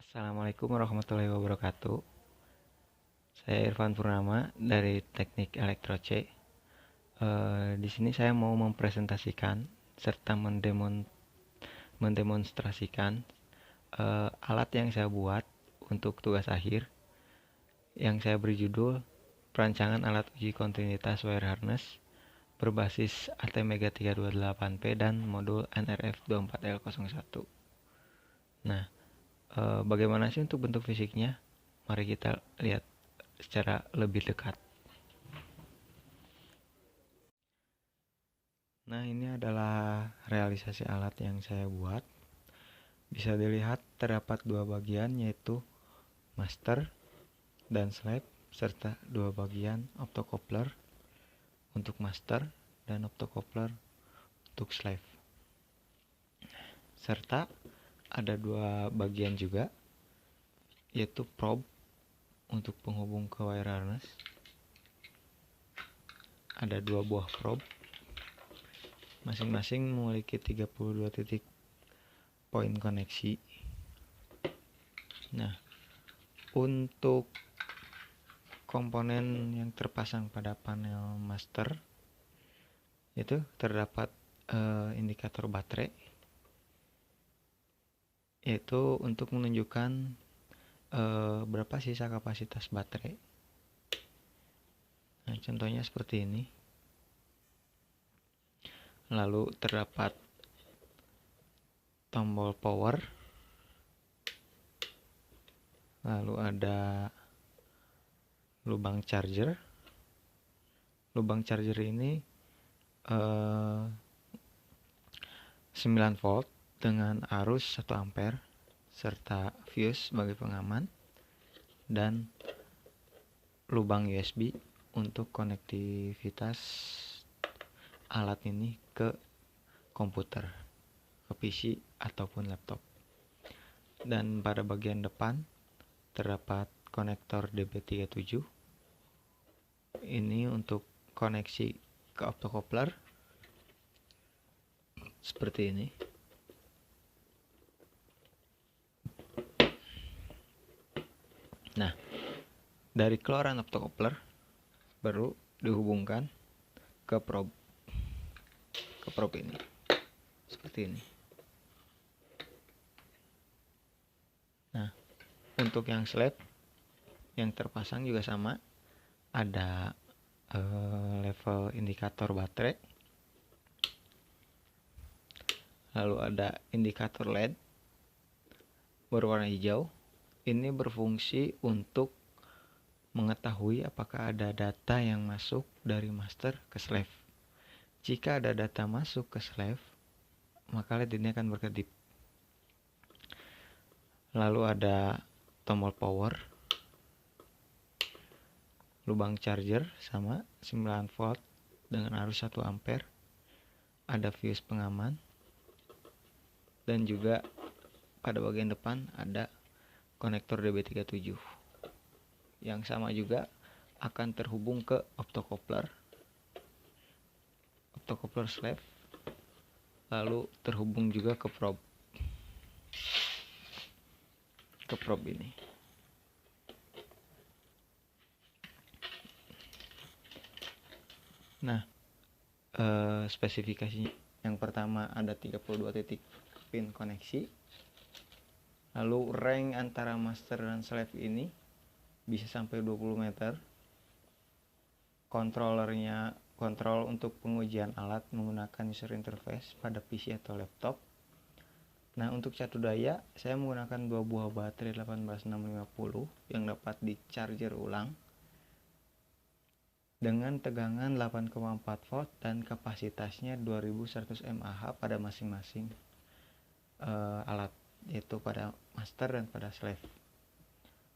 Assalamualaikum warahmatullahi wabarakatuh. Saya Irfan Purnama dari Teknik Elektro C. Di sini saya mau mempresentasikan serta mendemonstrasikan alat yang saya buat untuk tugas akhir yang saya beri judul Perancangan Alat Uji Kontinuitas Wire Harness berbasis ATmega 328P dan modul NRF24L01. Nah, bagaimana sih untuk bentuk fisiknya? Mari kita lihat secara lebih dekat. Nah, ini adalah realisasi alat yang saya buat. Bisa dilihat terdapat dua bagian, yaitu master dan slave, serta dua bagian optocoupler untuk master dan optocoupler untuk slave. Serta ada dua bagian juga, yaitu probe untuk penghubung ke wire harness. Ada dua buah probe, masing-masing memiliki 32 titik poin koneksi. Nah, untuk komponen yang terpasang pada panel master itu terdapat indikator baterai, yaitu untuk menunjukkan berapa sisa kapasitas baterai. Nah, contohnya seperti ini. Lalu terdapat tombol power, lalu ada lubang charger. Lubang charger ini 9 volt dengan arus 1 ampere serta fuse sebagai pengaman, dan lubang USB untuk konektivitas alat ini ke komputer, ke PC ataupun laptop. Dan pada bagian depan terdapat konektor DB37. Ini untuk koneksi ke optocoupler seperti ini. Nah, dari keluaran optocoupler baru dihubungkan ke probe ini seperti ini. Nah, untuk yang slave yang terpasang juga sama, ada level indikator baterai, lalu ada indikator LED berwarna hijau. Ini berfungsi untuk mengetahui apakah ada data yang masuk dari master ke slave. Jika ada data masuk ke slave, maka LED ini akan berkedip. Lalu ada tombol power, lubang charger sama 9 volt dengan arus 1 ampere, ada fuse pengaman, dan juga pada bagian depan ada konektor DB37 yang sama juga akan terhubung ke optocoupler slave, lalu terhubung juga ke probe ini. Nah, spesifikasinya yang pertama ada 32 titik pin koneksi. Lalu range antara master dan slave ini bisa sampai 20 meter. Kontrol untuk pengujian alat menggunakan user interface pada PC atau laptop. Nah, untuk catu daya saya menggunakan dua buah baterai 18650 yang dapat di charger ulang dengan tegangan 8,4 volt dan kapasitasnya 2100 mAh pada masing-masing alat, yaitu pada master dan pada slave,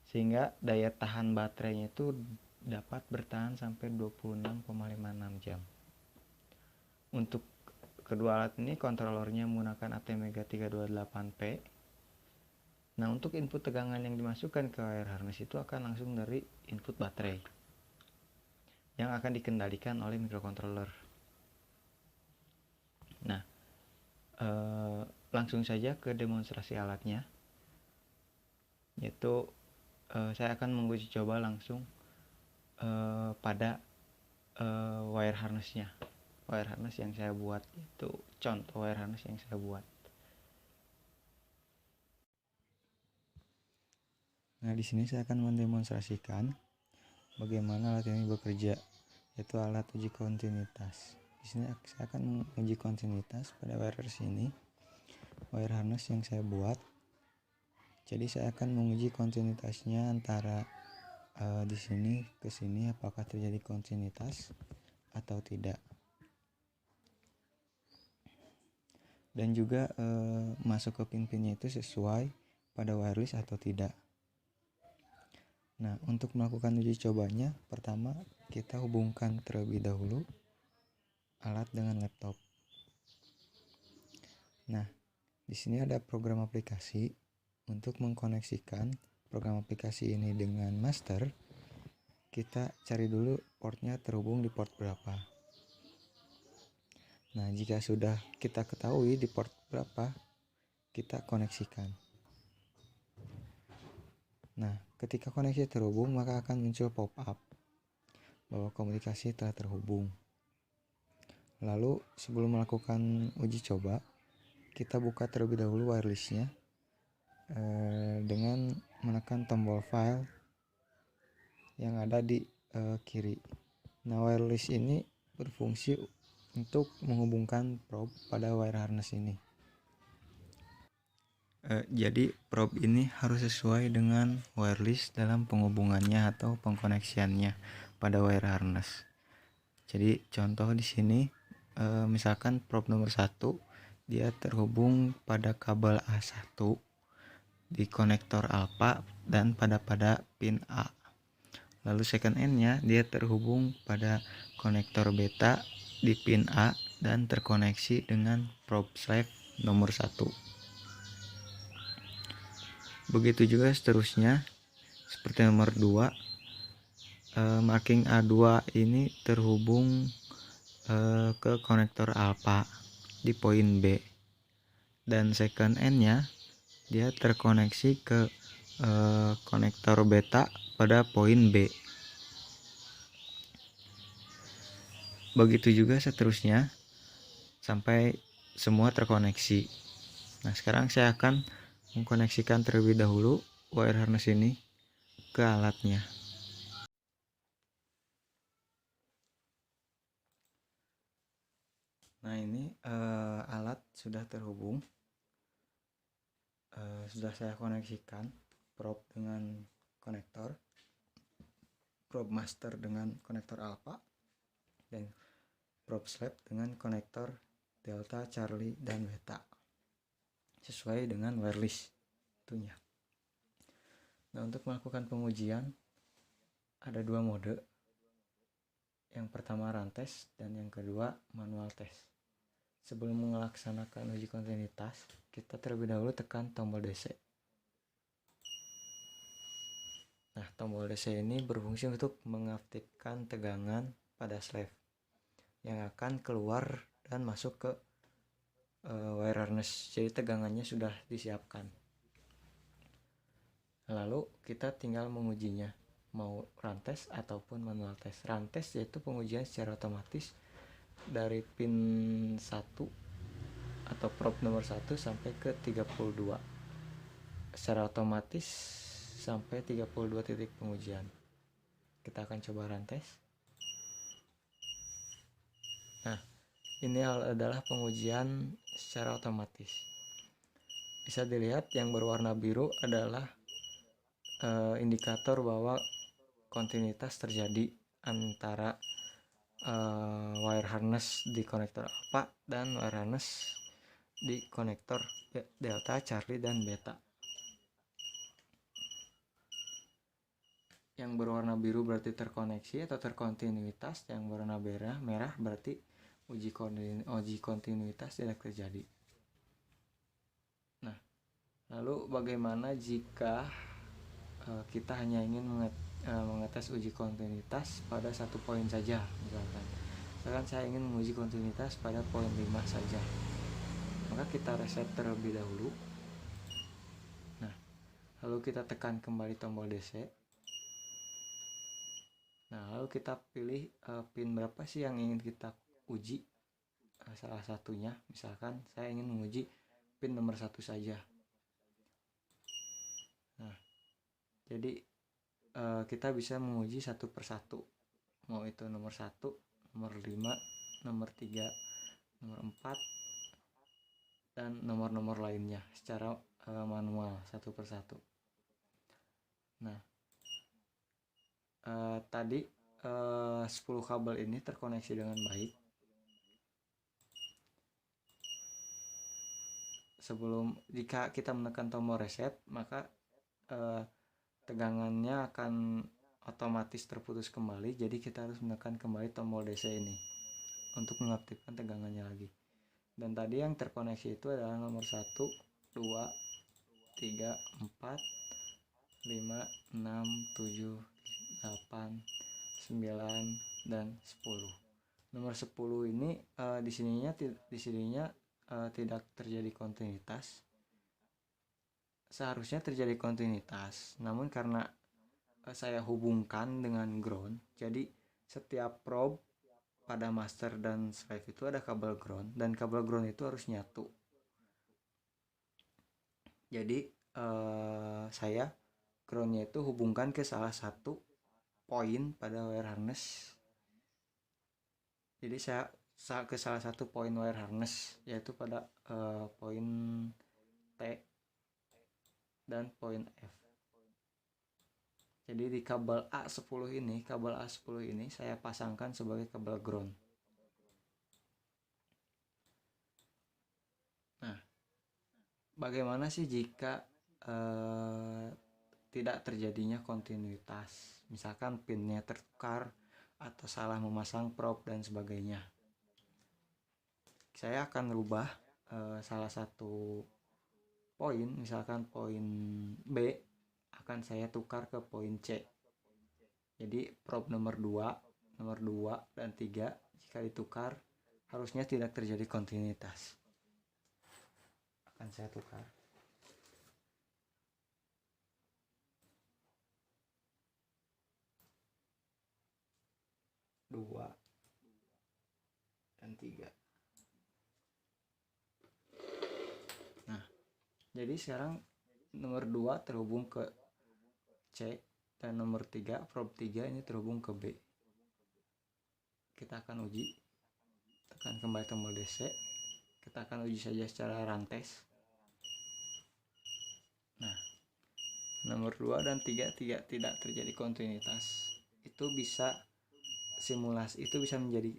sehingga daya tahan baterainya itu dapat bertahan sampai 26,56 jam. Untuk kedua alat ini kontrolernya menggunakan ATmega 328P. Nah, untuk input tegangan yang dimasukkan ke wire harness itu akan langsung dari input baterai yang akan dikendalikan oleh microcontroller. Nah, langsung saja ke demonstrasi alatnya. yaitu saya akan menguji coba langsung pada wire harnessnya. Wire harness yang saya buat itu contoh wire harness yang saya buat. Nah, di sini saya akan mendemonstrasikan bagaimana alat ini bekerja, yaitu alat uji kontinuitas. Di sini saya akan menguji kontinuitas pada wire harness ini, wire harness yang saya buat. Jadi saya akan menguji kontinuitasnya antara di sini ke sini, apakah terjadi kontinuitas atau tidak. Dan juga masuk ke pin-pinnya itu sesuai pada wireless atau tidak. Nah, untuk melakukan uji cobanya, pertama kita hubungkan terlebih dahulu alat dengan laptop. Nah, di sini ada program aplikasi. Untuk mengkoneksikan program aplikasi ini dengan master, kita cari dulu portnya terhubung di port berapa. Nah, jika sudah kita ketahui di port berapa, kita koneksikan. Nah, ketika koneksi terhubung, maka akan muncul pop-up bahwa komunikasi telah terhubung. Lalu, sebelum melakukan uji coba, kita buka terlebih dahulu wirelessnya dengan menekan tombol file yang ada di kiri. Nah, wireless ini berfungsi untuk menghubungkan probe pada wire harness ini. Jadi probe ini harus sesuai dengan wireless dalam penghubungannya atau pengkoneksiannya pada wire harness. Jadi contoh di sini misalkan probe nomor 1 dia terhubung pada kabel A1 di konektor alpha dan pada pin A. Lalu second end-nya dia terhubung pada konektor beta di pin A dan terkoneksi dengan probe slave nomor 1. Begitu juga seterusnya, seperti nomor 2, marking A2 ini terhubung ke konektor alpha di poin B, dan second end-nya dia terkoneksi ke konektor beta pada poin B. Begitu juga seterusnya sampai semua terkoneksi. Nah, sekarang saya akan mengkoneksikan terlebih dahulu wire harness ini ke alatnya. Nah, ini alat sudah terhubung. Sudah saya koneksikan probe dengan konektor, probe master dengan konektor alpha, dan probe slave dengan konektor delta, charlie, dan beta sesuai dengan wireless tentunya. Nah, untuk melakukan pengujian ada dua mode. Yang pertama run test dan yang kedua manual test. Sebelum melaksanakan uji kontinuitas, kita terlebih dahulu tekan tombol DC. Nah, tombol DC ini berfungsi untuk mengaktifkan tegangan pada slave yang akan keluar dan masuk ke wire harness. Jadi tegangannya sudah disiapkan. Lalu kita tinggal mengujinya, mau run test ataupun manual test. Run test yaitu pengujian secara otomatis dari pin 1 atau probe nomor 1 sampai ke 32 secara otomatis sampai 32 titik pengujian. Kita akan coba run test. Nah, ini adalah pengujian secara otomatis. Bisa dilihat yang berwarna biru adalah indikator bahwa kontinuitas terjadi antara wire harness di konektor alpha dan wire harness di konektor delta, charlie, dan beta. Yang berwarna biru berarti terkoneksi atau terkontinuitas, yang berwarna merah berarti uji kontinuitas tidak terjadi. Nah, lalu bagaimana jika kita hanya ingin mengetes uji kontinuitas pada satu poin saja? Misalkan saya ingin menguji kontinuitas pada poin 5 saja, maka kita reset terlebih dahulu. Nah, Lalu kita tekan kembali tombol DC. Nah, lalu kita pilih pin berapa sih yang ingin kita uji. Salah satunya, misalkan saya ingin menguji pin nomor 1 saja. Nah, jadi kita bisa menguji satu persatu. Mau itu nomor 1, nomor 5, nomor 3, nomor 4, dan nomor-nomor lainnya secara manual satu persatu. Nah, tadi 10 kabel ini terkoneksi dengan baik. Jika kita menekan tombol reset, maka tegangannya akan otomatis terputus kembali. Jadi kita harus menekan kembali tombol DC ini untuk mengaktifkan tegangannya lagi. Dan tadi yang terkoneksi itu adalah nomor 1, 2, 3, 4, 5, 6, 7, 8, 9, dan 10. Nomor 10 ini di sininya tidak terjadi kontinuitas. Seharusnya terjadi kontinuitas, namun karena saya hubungkan dengan ground, jadi setiap probe pada master dan slave itu ada kabel ground, dan kabel ground itu harus nyatu. Jadi saya groundnya itu hubungkan ke salah satu poin pada wire harness. Jadi saya ke salah satu poin wire harness, yaitu pada poin T dan poin F. Jadi di kabel A10 ini saya pasangkan sebagai kabel ground. Nah, bagaimana sih jika tidak terjadinya kontinuitas? Misalkan pinnya tertukar atau salah memasang probe dan sebagainya. Saya akan rubah salah satu poin, misalkan poin B akan saya tukar ke poin C. Jadi probe nomor 2 dan 3 jika ditukar harusnya tidak terjadi kontinuitas. Akan saya tukar. Dua dan 3. Nah, jadi sekarang nomor 2 terhubung ke C dan nomor 3, probe 3 ini terhubung ke B. Kita akan uji. Tekan kembali tombol DC. Kita akan uji saja secara rantes. Nah, nomor 2 dan 3 tidak terjadi kontinuitas. Itu bisa menjadi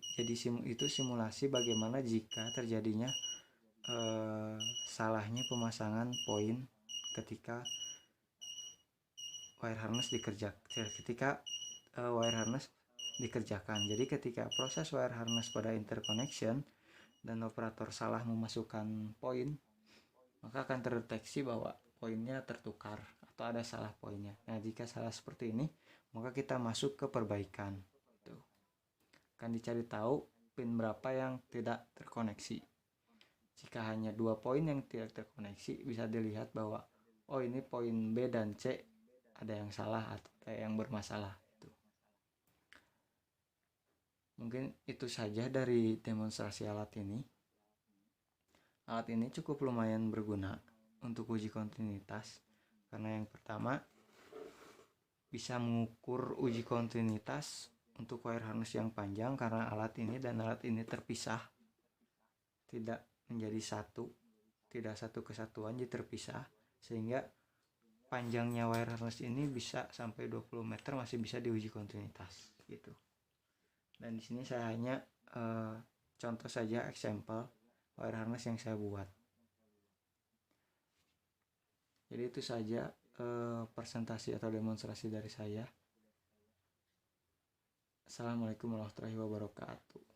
simulasi bagaimana jika terjadinya salahnya pemasangan poin ketika wire harness dikerjakan. Jadi ketika proses wire harness pada interconnection dan operator salah memasukkan poin, maka akan terdeteksi bahwa poinnya tertukar atau ada salah poinnya. Nah, jika salah seperti ini, maka kita masuk ke perbaikan. Akan dicari tahu pin berapa yang tidak terkoneksi. Jika hanya 2 poin yang tidak terkoneksi, bisa dilihat bahwa ini poin B dan C ada yang salah atau yang bermasalah. Mungkin itu saja dari demonstrasi alat ini. Alat ini cukup lumayan berguna untuk uji kontinuitas, karena yang pertama bisa mengukur uji kontinuitas untuk wire harness yang panjang, karena alat ini terpisah, tidak menjadi satu, tidak satu kesatuan, jadi terpisah, sehingga panjangnya wire harness ini bisa sampai 20 meter masih bisa diuji kontinuitas gitu. Dan di sini saya hanya contoh saja example wire harness yang saya buat. Jadi itu saja presentasi atau demonstrasi dari saya. Assalamualaikum warahmatullahi wabarakatuh.